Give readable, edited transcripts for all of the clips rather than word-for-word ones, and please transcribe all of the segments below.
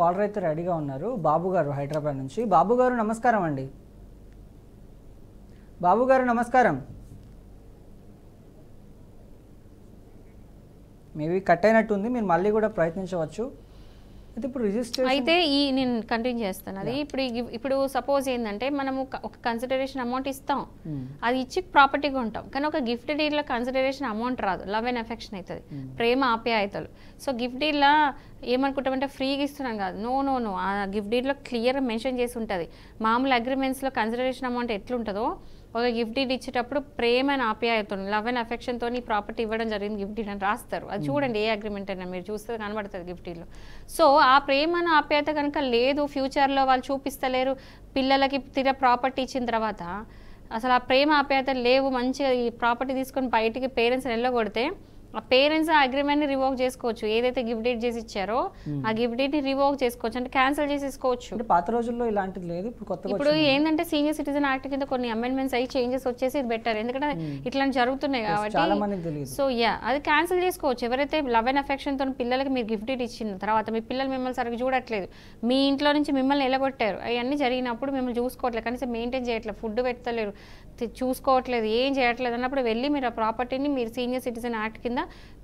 Caller అయితే రెడీగా ఉన్నారు. బాబు గారు హైదరాబాద్ నుంచి. బాబు గారు నమస్కారం అండి. బాబు గారు నమస్కారం. మేబీ కట్ అయినట్టుంది, మీరు మళ్ళీ కూడా ప్రయత్నించవచ్చు. అయితే ఇప్పుడు రిజిస్ట్రేషన్ అయితే నేను కంటిన్యూ చేస్తాను. అది ఇప్పుడు సపోజ్ ఏంటంటే మనము ఒక కన్సిడరేషన్ అమౌంట్ ఇస్తాం, అది ఇచ్చి ప్రాపర్టీగా ఉంటాం. కానీ ఒక గిఫ్ట్ డీల్లో కన్సిడరేషన్ అమౌంట్ రాదు, లవ్ అండ్ అఫెక్షన్ అవుతుంది, ప్రేమ ఆప్యాయతలు. సో గిఫ్ట్ డీల్లో ఏమనుకుంటామంటే ఫ్రీగా ఇస్తున్నాం కాదు, నో నో నో, ఆ గిఫ్ట్ డీల్లో క్లియర్గా మెన్షన్ చేసి ఉంటుంది. మామూలు అగ్రిమెంట్స్లో కన్సిడరేషన్ అమౌంట్ ఎట్లుంటుందో ఒక గిఫ్ట్ డీడ్ ఇచ్చేటప్పుడు ప్రేమ అండ్ ఆప్యాయతతో, లవ్ అండ్ అఫెక్షన్తో ప్రాపర్టీ ఇవ్వడం జరిగింది గిఫ్ట్ డీడ్ అని రాస్తారు. అది చూడండి, ఏ అగ్రిమెంట్ అయినా మీరు చూస్తే కనబడుతుంది గిఫ్ట్ డీడ్లో. సో ఆ ప్రేమ ఆప్యాయత కనుక లేదు, ఫ్యూచర్లో వాళ్ళు చూపిస్తలేరు, పిల్లలకి తీరా ప్రాపర్టీ ఇచ్చిన తర్వాత అసలు ఆ ప్రేమ ఆప్యాయత లేవు, మంచిగా ఈ ప్రాపర్టీ తీసుకొని బయటికి పేరెంట్స్ని వెళ్ళగొడితే ఆ పేరెంట్స్ ఆ అగ్రిమెంట్ని రివోక్ చేసుకోవచ్చు. ఏదైతే గిఫ్ట్ డీడ్ చేసి ఇచ్చారో ఆ గిఫ్ట్ డీడ్ని రివోక్ చేసుకోవచ్చు, అంటే క్యాన్సిల్ చేసేసుకోవచ్చు. పాత రోజుల్లో ఇలాంటిది లేదు, ఇప్పుడు ఏంటంటే సీనియర్ సిటిజన్ యాక్ట్ కింద కొన్ని అమెండ్మెంట్స్ అయ్యి చేంజెస్ వచ్చేసి ఇది బెటర్, ఎందుకంటే ఇట్లాంటి జరుగుతున్నాయి కాబట్టి. సో అది క్యాన్సిల్ చేసుకోవచ్చు. ఎవరైతే లవ్ అండ్ అఫెక్షన్ తో పిల్లలకి మీరు గిఫ్ట్ డీడ్ ఇచ్చిన తర్వాత మీ పిల్లలు మిమ్మల్ని సరిగ్గా చూడట్లేదు, మీ ఇంట్లో నుంచి మిమ్మల్ని ఎలగొట్టారు, అవన్నీ జరిగినప్పుడు మిమ్మల్ని చూసుకోవట్లేదు, కనీసం మెయింటైన్ చేయట్లేదు, ఫుడ్ పెట్టలేరు, చూసుకోవట్లేదు, ఏం చేయట్లేదు అన్నప్పుడు వెళ్ళి మీరు ఆ ప్రాపర్టీని మీరు సీనియర్ సిటిజన్ యాక్ట్ కింద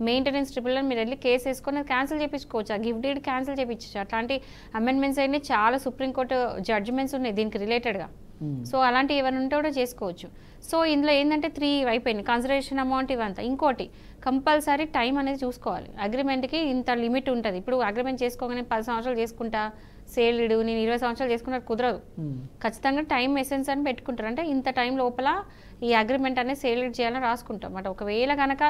మెయింటెనెన్స్ ట్రిబ్యునల్ మీరు వెళ్ళి కేసు వేసుకొని అది క్యాన్సిల్ చేయించుకోవచ్చు, ఆ గిఫ్ట్ డీడ్ క్యాన్సిల్ చేయించవచ్చు. అట్లాంటి అమెండ్మెంట్స్ అయినా చాలా సుప్రీంకోర్టు జడ్జిమెంట్స్ ఉన్నాయి దీనికి రిలేటెడ్గా. సో అలాంటివి ఏమైనా ఉంటే కూడా చేసుకోవచ్చు. సో ఇందులో ఏంటంటే 3 అయిపోయింది, కన్సిడరేషన్ అమౌంట్ ఇవంతా. ఇంకోటి కంపల్సరీ టైం అనేది చూసుకోవాలి. అగ్రిమెంట్కి ఇంత లిమిట్ ఉంటుంది. ఇప్పుడు అగ్రిమెంట్ చేసుకోగానే 10 సంవత్సరాలు చేసుకుంటా సేల్డ్, నేను 20 సంవత్సరాలు చేసుకున్నట్టు కుదరదు. ఖచ్చితంగా టైం ఎసెన్స్ అని పెట్టుకుంటారు, అంటే ఇంత టైం లోపల ఈ అగ్రిమెంట్ అనేది సేల్డ్ చేయాలని రాసుకుంటాం అన్నమాట. ఒకవేళ కనుక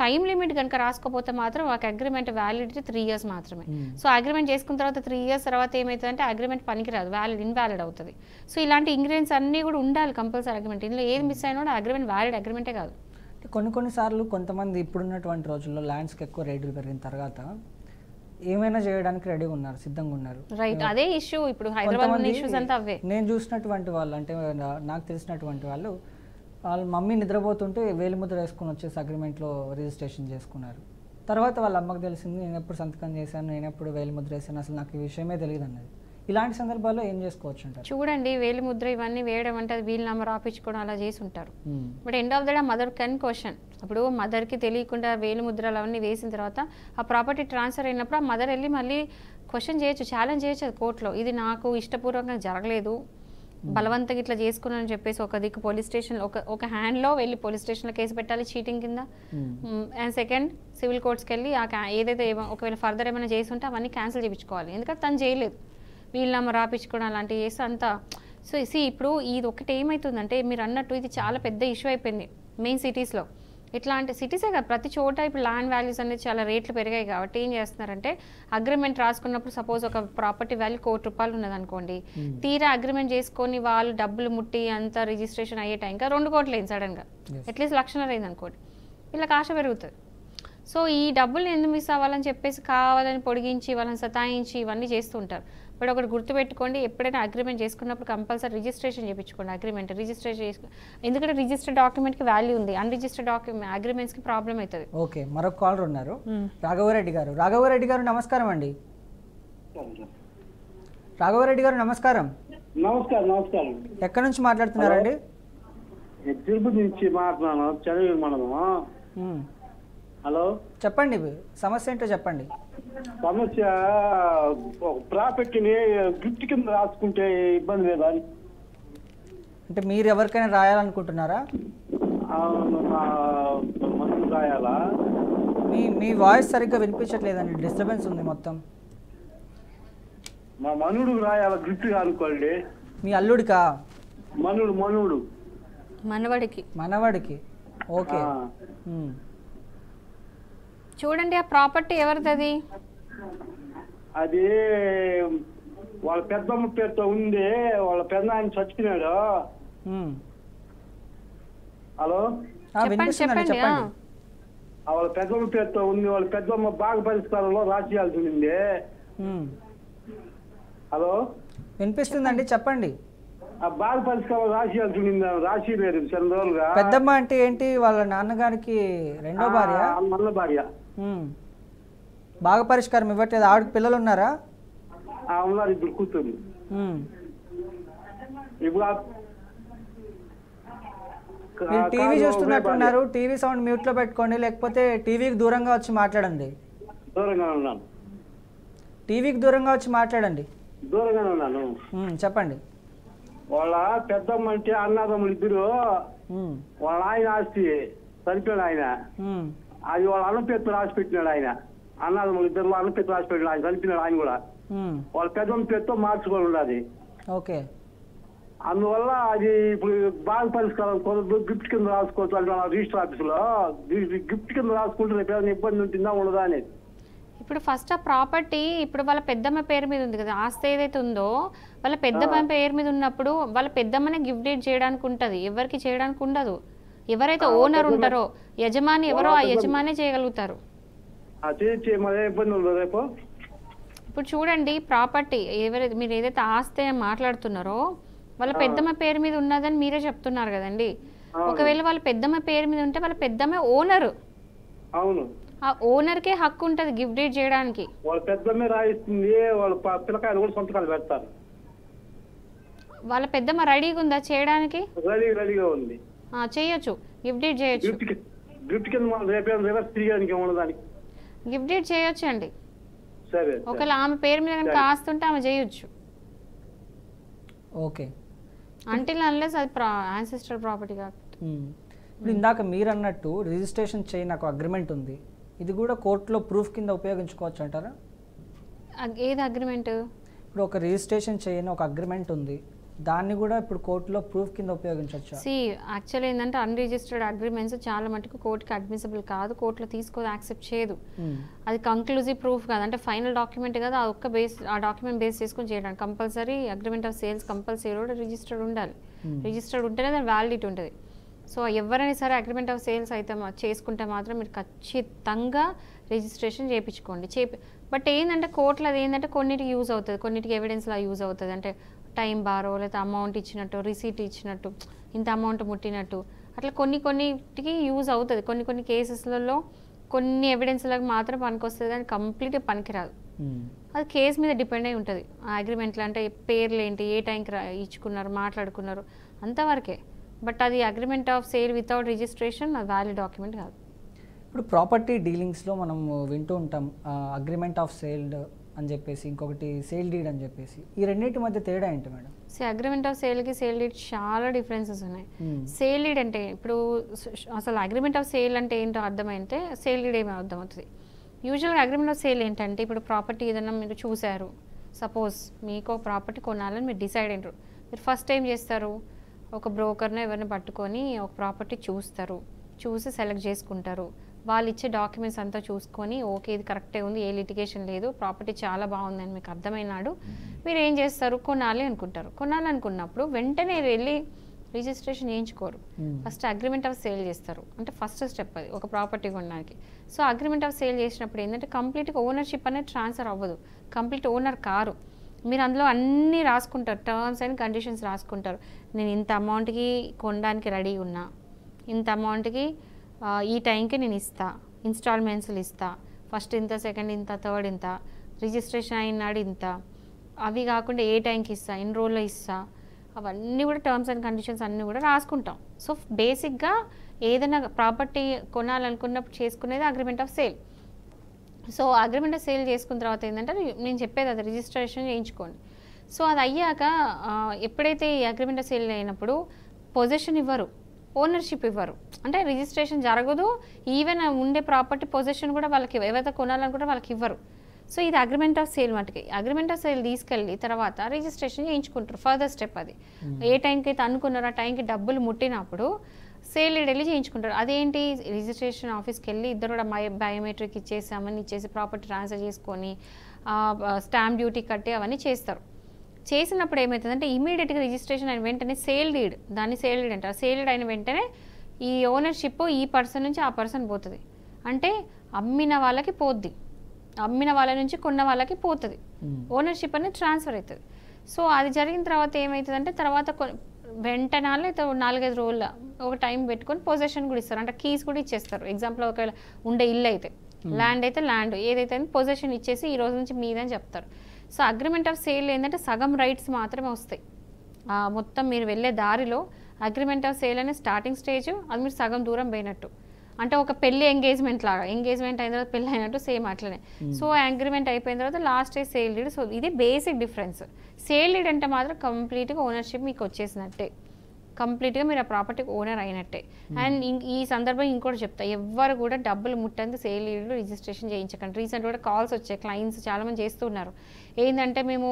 టైం లిమిట్ కనుక రాసుకోపోతే మాత్రం ఒక అగ్రిమెంట్ వ్యాలిడిటీ 3 years మాత్రమే. సో అగ్రిమెంట్ చేసుకున్న తర్వాత 3 years తర్వాత ఏమవుతుందంటే అగ్రిమెంట్ పనికిరాదు, ఇన్వాలిడ్ అవుతుంది. సో ఇలాంటి ఇంగ్రీడియంట్స్ అన్నీ కూడా ఉండాలి కంపల్సరీ అగ్రిమెంట్. ఇందులో ఏది మిస్ అయినా కూడా అగ్రిమెంట్ వ్యాలిడ్ అగ్రిమెంటే కాదు. కొన్నిసార్లు కొంతమంది ఇప్పుడున్నటువంటి రోజుల్లో ల్యాండ్స్కి ఎక్కువ రేట్లు పెరిగిన తర్వాత ఏమైనా చేయడానికి రెడీగా ఉన్నారు, సిద్ధంగా ఉన్నారు. రైట్, అదే ఇష్యూ ఇప్పుడు హైదరాబాద్ ఇష్యూస్ అంతా అవే. నేను చూసినటువంటి వాళ్ళు, అంటే నాకు తెలిసినటువంటి వాళ్ళు, వాళ్ళ మమ్మీ నిద్రపోతుంటే వేలిముద్ర వేసుకొని వచ్చేసి అగ్రిమెంట్లో రిజిస్ట్రేషన్ చేసుకున్నారు. తర్వాత వాళ్ళ అమ్మకు తెలిసింది, నేను ఎప్పుడు సంతకం చేశాను, నేను ఎప్పుడు వేలిముద్ర వేసాను, అసలు నాకు ఈ విషయమే తెలియదు అన్నది. ఇలాంటి సందర్భాల్లో ఏం చేసుకోవచ్చు అంటారు? చూడండి, వేలిముద్ర ఇవన్నీ వేయడం అంటే అది వీల్ నెంబర్ రాపించుకోవడం అలా చేసి ఉంటారు. But end of the day mother can question. ఇప్పుడు మదర్కి తెలియకుండా వేలిముద్రలు అవన్నీ వేసిన తర్వాత ఆ ప్రాపర్టీ ట్రాన్స్ఫర్ అయినప్పుడు ఆ మదర్ వెళ్ళి మళ్ళీ క్వశ్చన్ చేయొచ్చు, ఛాలెంజ్ చేయొచ్చు అది కోర్టులో. ఇది నాకు ఇష్టపూర్వకంగా జరగలేదు, బలవంతంగా ఇట్లా చేసుకున్నానని చెప్పేసి ఒక దిక్కు పోలీస్ స్టేషన్లో ఒక హ్యాండ్లో వెళ్ళి పోలీస్ స్టేషన్లో కేసు పెట్టాలి చీటింగ్ కింద. అండ్ సెకండ్ సివిల్ కోర్ట్స్కి వెళ్ళి ఏదైతే ఒకవేళ ఫర్దర్ ఏమైనా చేసి ఉంటే అవన్నీ క్యాన్సిల్ చేయించుకోవాలి, ఎందుకంటే తను చేయలేదు. వీళ్ళ రాపించుకోవడం అలాంటివి చేస్తే అంతా. సో ఇప్పుడు ఇది ఒకటి ఏమవుతుందంటే మీరు అన్నట్టు ఇది చాలా పెద్ద ఇష్యూ అయిపోయింది మెయిన్ సిటీస్లో. ఇట్లాంటి సిటీసే కదా, ప్రతి చోట ఇప్పుడు ల్యాండ్ వాల్యూస్ అనేది చాలా రేట్లు పెరిగాయి కాబట్టి ఏం చేస్తున్నారంటే అగ్రిమెంట్ రాసుకున్నప్పుడు సపోజ్ ఒక ప్రాపర్టీ వాల్యూ ₹1,00,00,000 ఉన్నది అనుకోండి, తీరా అగ్రిమెంట్ చేసుకొని వాళ్ళు డబ్బులు ముట్టి అంతా రిజిస్ట్రేషన్ అయ్యే టైంగా 2 కోట్లు అయింది సడన్గా, అట్లీస్ట్ 1,00,000 అయింది అనుకోండి, వీళ్ళకి ఆశ పెరుగుతుంది. సో ఈ డబ్బులు ఎందుకు మిస్ అవ్వాలని చెప్పేసి కావాలని పొడిగించి వాళ్ళని సతాయించి ఇవన్నీ చేస్తుంటారు. బట్ ఒకటి గుర్తుపెట్టుకోండి, ఎప్పుడైనా అగ్రిమెంట్ చేసుకున్నప్పుడు కంపల్సరీ రిజిస్ట్రేషన్ చేయించుకోండి. అగ్రిమెంట్ రిజిస్ట్రేషన్ చేసుకో, ఎందుకంటే రిజిస్టర్డ్ డాక్యుమెంట్కి వాల్యూ ఉంది, అన్రిజిస్టర్డ్ అగ్రిమెంట్స్కి ప్రాబ్లం అవుతుంది. ఓకే, మరొక కాలర్ ఉన్నారు, రాఘవరెడ్డి గారు. రాఘవరెడ్డి గారు నమస్కారం అండి. రాఘవరెడ్డి గారు నమస్కారం. నమస్కారం. ఎక్కడి నుంచి మాట్లాడుతున్నారండి? తిరుపతి నుంచి మాట్లాడుతున్నాను, చదివి మనము. హలో, చెప్పండి, సమస్య ఏంటో చెప్పండి. సమస్య ప్రాపర్టీని గిఫ్ట్ కింద రాసుకుంటే ఇబ్బంది లేదా? అంటే మీరు ఎవరికైనా రాయాలనుకుంటున్నారా? మనసు రాయాలా? మీ వాయిస్ సరిగ్గా వినిపించట్లేదండి, డిస్టర్బెన్స్ ఉంది మొత్తం. మా మనుడు రాయాలా గిఫ్ట్ అనుకోండి. మీ అల్లుడికా? మనుడు మనవడికి. ఓకే, చూడండి ఆ ప్రాపర్టీ ఎవరిది? అది వాళ్ళ పెద్దమ్మ పేరుతో ఉంది, వాళ్ళ పెద్ద ఆయన చచ్చిపోయినాడు. హలో, చెప్పండి. వాళ్ళ పెద్దమ్మ పేరుతో ఉంది, వాళ్ళ పెద్దమ్మ బాగా పరిష్కారంలో రాసియాల్సి ఉంది. హలో, వినిపిస్తుందండి, చెప్పండి. ఆ బాగా పరిష్కారం రాసియాల్సి ఉంది, రాసి లేదు చాలా రోజులుగా. పెద్దమ్మ అంటే ఏంటి? వాళ్ళ నాన్నగారికి రెండో భార్య? మల్ల భార్య. బాగా పరిష్కారం ఇవ్వట్లేదు. ఆవిడకి పిల్లలు ఉన్నారా? ఉన్నారు 2 కూతుర్లు. ఇప్పుడు మీరు టీవీ చూస్తున్నట్టున్నారు, టీవీ సౌండ్ మ్యూట్లో పెట్టుకోండి, లేకపోతే టీవీకి దూరంగా వచ్చి మాట్లాడండి. దూరంగా ఉన్నాను. టీవీకి దూరంగా వచ్చి మాట్లాడండి. దూరంగానే ఉన్నాను. చెప్పండి. వాళ్ళ పెద్దమ్మ అంటే అన్నదమ్ములు 2, వాళ్ళ ఆయన ఆస్తి చనిపోయాడు ఆయన. అది వాళ్ళ అన్న పేరు రాసి పెట్టినాడు ఆయన. అన్నదమ్ములు 2 అన్న పేరు రాసి పెట్టినాడు ఆయన, చనిపోయినాడు ఆయన కూడా. వాళ్ళ పెద్దమ్మ పేరుతో మార్చుకోవాలి ఉన్నది. ఓకే. అందువల్ల అది ఇప్పుడు బాగా పరిష్కారం గిఫ్ట్ కింద రాసుకోవచ్చు అంటే రిజిస్టర్ ఆఫీసులో గిఫ్ట్ కింద రాసుకుంటే రేపు ఏదైనా ఇబ్బంది ఉంటుందా ఉండదా అనేది. ఇప్పుడు ఫస్ట్ ఆ ప్రాపర్టీ ఇప్పుడు వాళ్ళ పెద్దమ్మ పేరు మీద ఉంది కదా, ఆస్తి ఏదైతే ఉందో వాళ్ళ పెద్దమ్మ పేరు మీద ఉన్నప్పుడు వాళ్ళ పెద్దమ్మనే గిఫ్ట్ డీడ్ చేయడానికి ఉంటుంది, ఎవరికి చేయడానికి ఉండదు. ఎవరైతే ఓనర్ ఉంటారో యజమాని ఎవరో ఆ యజమానే చేయగలుగుతారు. ఇప్పుడు చూడండి, ప్రాపర్టీ ఎవరైతే మీరు ఏదైతే ఆస్తి మాట్లాడుతున్నారో వాళ్ళ పెద్దమ్మ పేరు మీద ఉన్నదని మీరే చెప్తున్నారు కదండి. ఒకవేళ వాళ్ళ పెద్దమ్మ పేరు మీద ఉంటే వాళ్ళ పెద్దమ్మ ఓనరు. అవును. ఆ ఓనర్కే హక్కు ఉంటుంది గిఫ్ట్ డీడ్ చేయడానికి. వాళ్ళ పెద్దమ్మ రాయిస్తుంది, వాళ్ళ పిల్లకాయలు కూడా సంతకాలు పెడతారు. వాళ్ళ పెద్దమ్మ రెడీగా ఉందా చేయడానికి? రెడీగా ఉంది, చేయొచ్చు, గిఫ్ట్ డీడ్ చేయొచ్చు. గిఫ్ట్ కింద మనం రివర్స్ తిరిగడానికి ఉండదానికి గిఫ్ట్ డీడ్ చేయొచ్చు అండి. సరే, ఒకవేళ ఆమె పేరు మీద కనుక ఆస్తుంటే ఆమె చేయొచ్చు. ఓకే. అంటిల్ అన్లెస్ అది యాన్సెస్టర్ ప్రాపర్టీ కాబట్టి. ఇప్పుడు ఇందాక మీరు అన్నట్టు రిజిస్ట్రేషన్ చేయని నాకు అగ్రిమెంట్ ఉంది, ఇది కూడా కోర్టులో ప్రూఫ్ కింద ఉపయోగించుకోవచ్చు అంటారా? ఏది అగ్రిమెంట్? ఇప్పుడు ఒక రిజిస్ట్రేషన్ చేయని ఒక అగ్రిమెంట్ ఉంది, దాన్ని కూడా ఇప్పుడు కోర్టులో ప్రూఫ్ కింద ఉపయోగించవచ్చు. యాక్చువల్లీ ఏంటంటే అన్రిజిస్టర్డ్ అగ్రిమెంట్స్ చాలా మటుకు కోర్టుకి అడ్మిసిబుల్ కాదు, కోర్టులో తీసుకోదు, యాక్సెప్ట్ చేయదు. అది కంక్లూజివ్ ప్రూఫ్ కాదు, అంటే ఫైనల్ డాక్యుమెంట్ కదా, ఆ డాక్యుమెంట్ బేస్ చేసుకొని చేయడానికి compulsory agreement of sales compulsory కూడా రిజిస్టర్డ్ ఉండాలి. రిజిస్టర్డ్ ఉంటేనే దాని వ్యాలిడిటీ ఉంటుంది. సో ఎవరైనా సరే అగ్రిమెంట్ ఆఫ్ సేల్స్ అయితే చేసుకుంటే మాత్రం మీరు ఖచ్చితంగా రిజిస్ట్రేషన్ చేయించుకోండి. బట్ ఏంటంటే కోర్టులో అది ఏంటంటే కొన్నిటికి యూజ్ అవుతుంది, కొన్నిటికి ఎవిడెన్స్లా యూజ్ అవుతుంది. అంటే టైం బారో లేకపోతే అమౌంట్ ఇచ్చినట్టు, రిసీట్ ఇచ్చినట్టు, ఇంత అమౌంట్ ముట్టినట్టు, అట్లా కొన్నిటికి యూజ్ అవుతుంది. కొన్ని కేసెస్లలో కొన్ని ఎవిడెన్స్లకు మాత్రం పనికొస్తుంది, కానీ కంప్లీట్గా పనికిరాదు. అది కేసు మీద డిపెండ్ అయి ఉంటుంది. ఆ అగ్రిమెంట్లో అంటే పేర్లు ఏంటి, ఏ టైంకి ఇచ్చుకున్నారు, మాట్లాడుకున్నారు, అంతవరకే. బట్ అది agreement of sale without registration అది వ్యాలిడ్ డాక్యుమెంట్ కాదు. ఇప్పుడు ప్రాపర్టీ డీలింగ్స్లో మనం వింటూ ఉంటాం అగ్రిమెంట్ ఆఫ్ సేల్ అని చెప్పేసి, ఇంకొకటి సేల్ డీడ్ అని చెప్పేసి. ఈ రెండింటి మధ్య తేడా ఏంటి మేడం? అగ్రిమెంట్ ఆఫ్ సేల్కి సేల్ డీడ్ చాలా డిఫరెన్సెస్ ఉన్నాయి. సేల్ డీడ్ అంటే ఇప్పుడు అసలు అగ్రిమెంట్ ఆఫ్ సేల్ అంటే ఏంటో అర్థమైతే సేల్ డీడ్ ఏమో అర్థమవుతుంది. యూజువల్గా అగ్రిమెంట్ ఆఫ్ సేల్ ఏంటంటే ఇప్పుడు ప్రాపర్టీ ఏదైనా మీరు చూశారు, సపోజ్ మీకు ప్రాపర్టీ కొనాలని మీరు డిసైడ్ అయినారు. మీరు ఫస్ట్ ఏం చేస్తారు, ఒక బ్రోకర్ని ఎవరిని పట్టుకొని ఒక ప్రాపర్టీ చూస్తారు, చూసి సెలెక్ట్ చేసుకుంటారు. వాళ్ళు ఇచ్చే డాక్యుమెంట్స్ అంతా చూసుకొని ఓకే ఇది కరెక్టే ఉంది, ఏ లిటిగేషన్ లేదు, ప్రాపర్టీ చాలా బాగుందని మీకు అర్థమైనాడు, మీరు ఏం చేస్తారు, కొనాలి అనుకుంటారు. కొనాలనుకున్నప్పుడు వెంటనే వెళ్ళి రిజిస్ట్రేషన్ చేయించుకోరు, ఫస్ట్ అగ్రిమెంట్ ఆఫ్ సేల్ చేస్తారు. అంటే ఫస్ట్ స్టెప్ అది ఒక ప్రాపర్టీ కొనడానికి. సో అగ్రిమెంట్ ఆఫ్ సేల్ చేసినప్పుడు ఏంటంటే కంప్లీట్గా ఓనర్షిప్ అనేది ట్రాన్స్ఫర్ అవ్వదు, కంప్లీట్ ఓనర్ కారు. మీరు అందులో అన్నీ రాసుకుంటారు, టర్మ్స్ అండ్ కండిషన్స్ రాసుకుంటారు. నేను ఇంత అమౌంట్కి కొనడానికి రెడీ ఉన్నా, ఇంత అమౌంట్కి ఈ టైంకి నేను ఇస్తా, ఇన్స్టాల్మెంట్స్లు ఇస్తా, ఫస్ట్ ఇంత, సెకండ్ ఇంత, థర్డ్ ఇంత, రిజిస్ట్రేషన్ అయినాడు ఇంత, అవి కాకుండా ఏ టైంకి ఇస్తా, ఎన్ని రోజుల్లో ఇస్తా, అవన్నీ కూడా టర్మ్స్ అండ్ కండిషన్స్ అన్నీ కూడా రాసుకుంటాం. సో బేసిక్గా ఏదైనా ప్రాపర్టీ కొనాలనుకున్నప్పుడు చేసుకునేది agreement of sale. So agreement of sale చేసుకున్న తర్వాత ఏంటంటే నేను చెప్పేది అది రిజిస్ట్రేషన్ చేయించుకోండి. సో అది అయ్యాక ఎప్పుడైతే ఈ అగ్రిమెంట్ ఆఫ్ సేల్ అయినప్పుడు పొజిషన్ ఇవ్వరు, ఓనర్షిప్ ఇవ్వరు, అంటే రిజిస్ట్రేషన్ జరగదు, ఈవెన్ ఉండే ప్రాపర్టీ పొజిషన్ కూడా వాళ్ళకి ఎవరైతే కొనాలనుకుంటే వాళ్ళకి ఇవ్వరు. సో ఇది అగ్రిమెంట్ ఆఫ్ సేల్ మటుకి. అగ్రిమెంట్ ఆఫ్ సేల్ తీసుకెళ్ళి తర్వాత రిజిస్ట్రేషన్ చేయించుకుంటారు, ఫర్దర్ స్టెప్ అది. ఏ టైంకి అయితే అనుకున్నారో ఆ టైంకి డబ్బులు ముట్టినప్పుడు సేల్ వెళ్ళి చేయించుకుంటారు. అదేంటి, రిజిస్ట్రేషన్ ఆఫీస్కి వెళ్ళి ఇద్దరు కూడా బయోమెట్రిక్ ఇచ్చేసామని ఇచ్చేసి ప్రాపర్టీ ట్రాన్స్ఫర్ చేసుకొని స్టాంప్ డ్యూటీ కట్టి అవన్నీ చేస్తారు. చేసినప్పుడు ఏమవుతుందంటే ఇమీడియట్గా రిజిస్ట్రేషన్ అయిన వెంటనే సేల్ డీడ్, దాన్ని సేల్ డీడ్ అంటారు. సేల్ డీడ్ అయిన వెంటనే ఈ ఓనర్షిప్ ఈ పర్సన్ నుంచి ఆ పర్సన్ పోతుంది, అంటే అమ్మిన వాళ్ళకి పోద్ది, అమ్మిన వాళ్ళ నుంచి కొన్న వాళ్ళకి పోతుంది, ఓనర్షిప్ అనేది ట్రాన్స్ఫర్ అవుతుంది. సో అది జరిగిన తర్వాత ఏమవుతుందంటే తర్వాత వెంటనే 4-5 రోజుల ఒక టైం పెట్టుకొని పొజిషన్ కూడా ఇస్తారు, అంటే కీస్ కూడా ఇచ్చేస్తారు. ఎగ్జాంపుల్ ఒకవేళ ఉండే ఇల్లు అయితే, ల్యాండ్ అయితే ల్యాండ్, ఏదైతే పొజిషన్ ఇచ్చేసి ఈ రోజు నుంచి మీదని చెప్తారు. సో అగ్రిమెంట్ ఆఫ్ సేల్ ఏంటంటే సగం రైట్స్ మాత్రమే వస్తాయి. మొత్తం మీరు వెళ్ళే దారిలో అగ్రిమెంట్ ఆఫ్ సేల్ అనే స్టార్టింగ్ స్టేజ్, అది మీరు సగం దూరం పోయినట్టు. అంటే ఒక పెళ్లి ఎంగేజ్మెంట్ లాగా, ఎంగేజ్మెంట్ అయిన తర్వాత పెళ్ళి అయినట్టు సేమ్ అట్లనే. సో అగ్రిమెంట్ అయిపోయిన తర్వాత last stage sale deed. So ఇది బేసిక్ డిఫరెన్స్. సేల్ డీడ్ అంటే మాత్రం కంప్లీట్గా ఓనర్షిప్ మీకు వచ్చేసినట్టే, కంప్లీట్గా మీరు ఆ ప్రాపర్టీకి ఓనర్ అయినట్టే. అండ్ ఈ సందర్భం ఇంకోటి చెప్తా, ఎవ్వరు కూడా డబ్బులు ముట్టంది సేల్ డీడ్లో రిజిస్ట్రేషన్ చేయించకండి. రీసెంట్ కూడా కాల్స్ వచ్చాయి, క్లయింట్స్ చాలామంది చేస్తున్నారు. ఏంటంటే మేము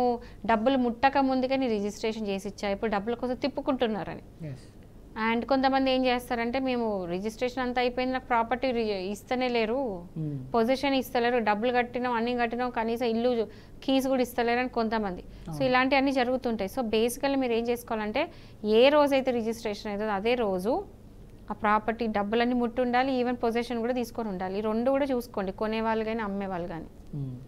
డబ్బులు ముట్టక ముందుగా నేను రిజిస్ట్రేషన్ చేసి ఇచ్చా, ఇప్పుడు డబ్బుల కోసం తిప్పుకుంటున్నారని. అండ్ కొంతమంది ఏం చేస్తారంటే మేము రిజిస్ట్రేషన్ అంతా అయిపోయింది, నాకు ప్రాపర్టీ ఇస్తనే లేరు, పొజిషన్ ఇస్తలేరు, డబ్బులు కట్టినాం అన్నీ కట్టినాం, కనీసం ఇల్లు కీస్ కూడా ఇస్తలేరు అని కొంతమంది. సో ఇలాంటివన్నీ జరుగుతుంటాయి. సో బేసికల్లీ మీరు ఏం చేసుకోవాలంటే ఏ రోజైతే రిజిస్ట్రేషన్ అవుతుందో అదే రోజు ఆ ప్రాపర్టీ డబ్బులన్నీ ముట్టి ఉండాలి, ఈవెన్ పొజిషన్ కూడా తీసుకొని ఉండాలి. ఈ రెండు కూడా చూసుకోండి, కొనేవాళ్ళు కానీ అమ్మేవాళ్ళు కానీ.